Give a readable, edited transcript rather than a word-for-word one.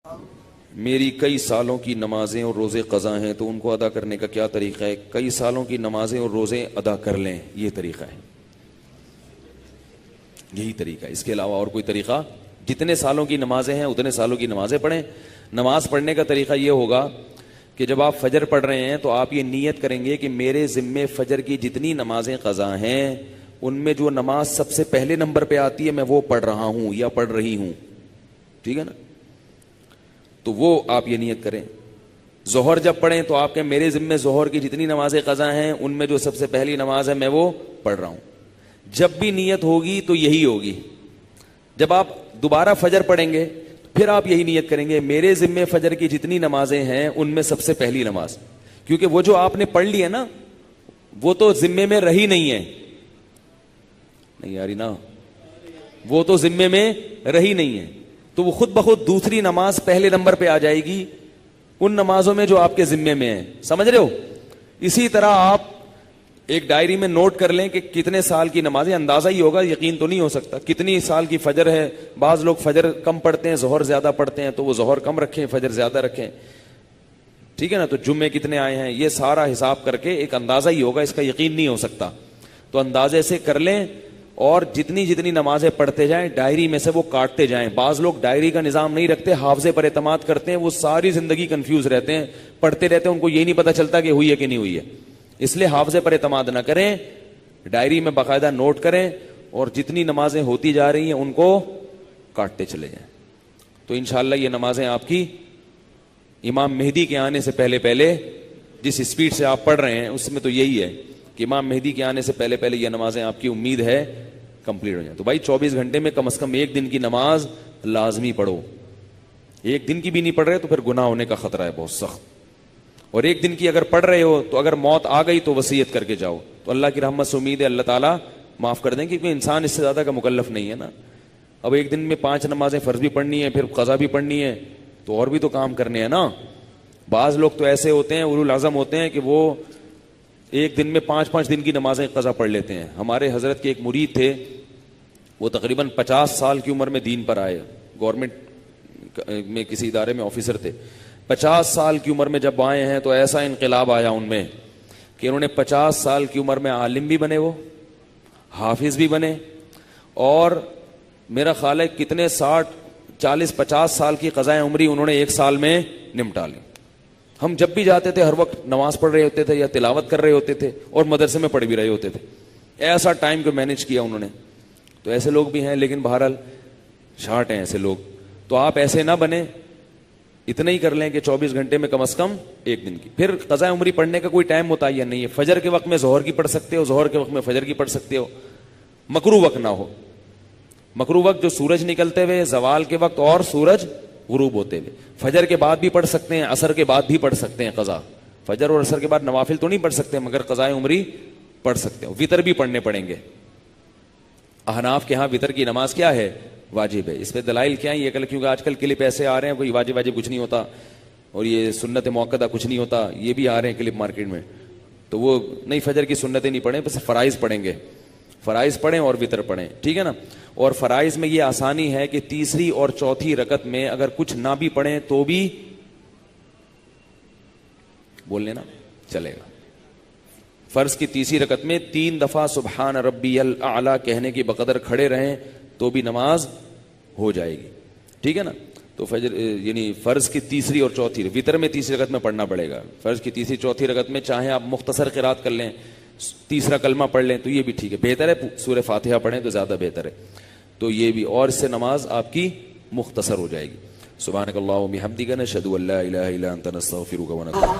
میری کئی سالوں کی نمازیں اور روزے قضا ہیں تو ان کو ادا کرنے کا کیا طریقہ ہے؟ کئی سالوں کی نمازیں اور روزے ادا کر لیں، یہ طریقہ ہے، یہی طریقہ ہے، اس کے علاوہ اور کوئی طریقہ؟ جتنے سالوں کی نمازیں ہیں اتنے سالوں کی نمازیں پڑھیں۔ نماز پڑھنے کا طریقہ یہ ہوگا کہ جب آپ فجر پڑھ رہے ہیں تو آپ یہ نیت کریں گے کہ میرے ذمے فجر کی جتنی نمازیں قضا ہیں ان میں جو نماز سب سے پہلے نمبر پہ آتی ہے میں وہ پڑھ رہا ہوں یا پڑھ رہی ہوں، ٹھیک ہے نا؟ تو وہ آپ یہ نیت کریں۔ ظہر جب پڑھیں تو آپ کہیں میرے ذمے ظہر کی جتنی نمازیں قضا ہیں ان میں جو سب سے پہلی نماز ہے میں وہ پڑھ رہا ہوں۔ جب بھی نیت ہوگی تو یہی ہوگی۔ جب آپ دوبارہ فجر پڑھیں گے پھر آپ یہی نیت کریں گے میرے ذمے فجر کی جتنی نمازیں ہیں ان میں سب سے پہلی نماز، کیونکہ وہ جو آپ نے پڑھ لی ہے نا وہ تو ذمے میں رہی نہیں ہے، نہیں یاری نا، وہ تو ذمے میں رہی نہیں ہے، تو وہ خود بخود دوسری نماز پہلے نمبر پہ آ جائے گی ان نمازوں میں جو آپ کے ذمے میں ہیں، سمجھ رہے ہو؟ اسی طرح آپ ایک ڈائری میں نوٹ کر لیں کہ کتنے سال کی نمازیں، اندازہ ہی ہوگا، یقین تو نہیں ہو سکتا، کتنی سال کی فجر ہے۔ بعض لوگ فجر کم پڑھتے ہیں ظہر زیادہ پڑھتے ہیں تو وہ ظہر کم رکھیں فجر زیادہ رکھیں، ٹھیک ہے نا؟ تو جمعے کتنے آئے ہیں یہ سارا حساب کر کے ایک اندازہ ہی ہوگا، اس کا یقین نہیں ہو سکتا، تو اندازے سے کر لیں اور جتنی جتنی نمازیں پڑھتے جائیں ڈائری میں سے وہ کاٹتے جائیں۔ بعض لوگ ڈائری کا نظام نہیں رکھتے، حافظے پر اعتماد کرتے ہیں، وہ ساری زندگی کنفیوز رہتے ہیں، پڑھتے رہتے ہیں، ان کو یہ نہیں پتا چلتا کہ ہوئی ہے کہ نہیں ہوئی ہے۔ اس لیے حافظے پر اعتماد نہ کریں، ڈائری میں باقاعدہ نوٹ کریں اور جتنی نمازیں ہوتی جا رہی ہیں ان کو کاٹتے چلے جائیں، تو انشاءاللہ یہ نمازیں آپ کی امام مہدی کے آنے سے پہلے پہلے، جس اسپیڈ سے آپ پڑھ رہے ہیں اس میں تو یہی ہے کہ امام مہدی کے آنے سے پہلے پہلے یہ نمازیں آپ کی امید ہے کمپلیٹ ہو جائیں۔ تو بھائی 24 گھنٹے میں کم از کم ایک دن کی نماز لازمی پڑھو، ایک دن کی بھی نہیں پڑھ رہے تو پھر گناہ ہونے کا خطرہ ہے بہت سخت، اور ایک دن کی اگر پڑھ رہے ہو تو اگر موت آ گئی تو وصیت کر کے جاؤ، تو اللہ کی رحمت سے امید ہے اللہ تعالیٰ معاف کر دیں، کیونکہ انسان اس سے زیادہ کا مکلف نہیں ہے نا۔ اب ایک دن میں 5 نمازیں فرض بھی پڑھنی ہے پھر قضا بھی پڑھنی ہے تو اور بھی تو کام کرنے ہیں نا۔ بعض لوگ تو ایسے ہوتے ہیں اولو العزم ہوتے ہیں کہ وہ ایک دن میں 5 دن کی نمازیں قضا پڑھ لیتے ہیں۔ ہمارے حضرت کے ایک مرید تھے، وہ تقریباً 50 سال کی عمر میں دین پر آئے، گورنمنٹ میں کسی ادارے میں آفیسر تھے۔ 50 سال کی عمر میں جب آئے ہیں تو ایسا انقلاب آیا ان میں کہ انہوں نے 50 سال کی عمر میں عالم بھی بنے، وہ حافظ بھی بنے، اور میرا خیال ہے کتنے 40-50 سال کی قضائے عمری انہوں نے ایک سال میں نمٹا لی۔ ہم جب بھی جاتے تھے ہر وقت نماز پڑھ رہے ہوتے تھے یا تلاوت کر رہے ہوتے تھے اور مدرسے میں پڑھ بھی رہے ہوتے تھے، ایسا ٹائم کو مینج کیا انہوں نے۔ تو ایسے لوگ بھی ہیں، لیکن بہرحال شارٹ ہیں ایسے لوگ، تو آپ ایسے نہ بنیں، اتنا ہی کر لیں کہ 24 گھنٹے میں کم از کم ایک دن کی۔ پھر قضاء عمری پڑھنے کا کوئی ٹائم متعین نہیں ہے، فجر کے وقت میں ظہر کی پڑھ سکتے ہو، ظہر کے وقت میں فجر کی پڑھ سکتے ہو، مکروہ وقت نہ ہو۔ مکروہ وقت جو سورج نکلتے ہوئے، زوال کے وقت اور سورج غروب ہوتے ہوئے، فجر کے بعد بھی پڑھ سکتے ہیں، عصر کے بعد بھی پڑھ سکتے ہیں قضا، فجر اور عصر کے بعد نوافل تو نہیں پڑھ سکتے مگر قضاء عمری پڑھ سکتے ہو۔ وتر بھی پڑھنے پڑیں گے، احناف کے ہاں وتر کی نماز کیا ہے؟ واجب ہے۔ اس پہ دلائل کیا ہے؟ یہ کیونکہ آج کل کلپ ایسے آ رہے ہیں کوئی واجب کچھ نہیں ہوتا اور یہ سنت موقدہ کچھ نہیں ہوتا، یہ بھی آ رہے ہیں کلپ مارکیٹ میں، تو وہ نہیں، فجر کی سنتیں نہیں پڑھیں، بس فرائض پڑھیں گے، فرائض پڑھیں اور وتر پڑھیں، ٹھیک ہے نا؟ اور فرائض میں یہ آسانی ہے کہ تیسری اور چوتھی رکعت میں اگر کچھ نہ بھی پڑھیں تو بھی بول لینا چلے گا۔ فرض کی تیسری رکعت میں 3 دفعہ سبحان ربی الاعلی کہنے کی بقدر کھڑے رہیں تو بھی نماز ہو جائے گی، ٹھیک ہے نا؟ تو فجر یعنی فرض کی تیسری اور چوتھی، وتر میں تیسری رکعت میں پڑھنا پڑے گا، فرض کی تیسری چوتھی رکعت میں چاہیں آپ مختصر قرات کر لیں، تیسرا کلمہ پڑھ لیں تو یہ بھی ٹھیک ہے، بہتر ہے سورہ فاتحہ پڑھیں تو زیادہ بہتر ہے، تو یہ بھی، اور اس سے نماز آپ کی مختصر ہو جائے گی۔ سبحانک اللہم و بحمدک، نشہد ان لا الہ الا انت، نستغفرک و نتوب۔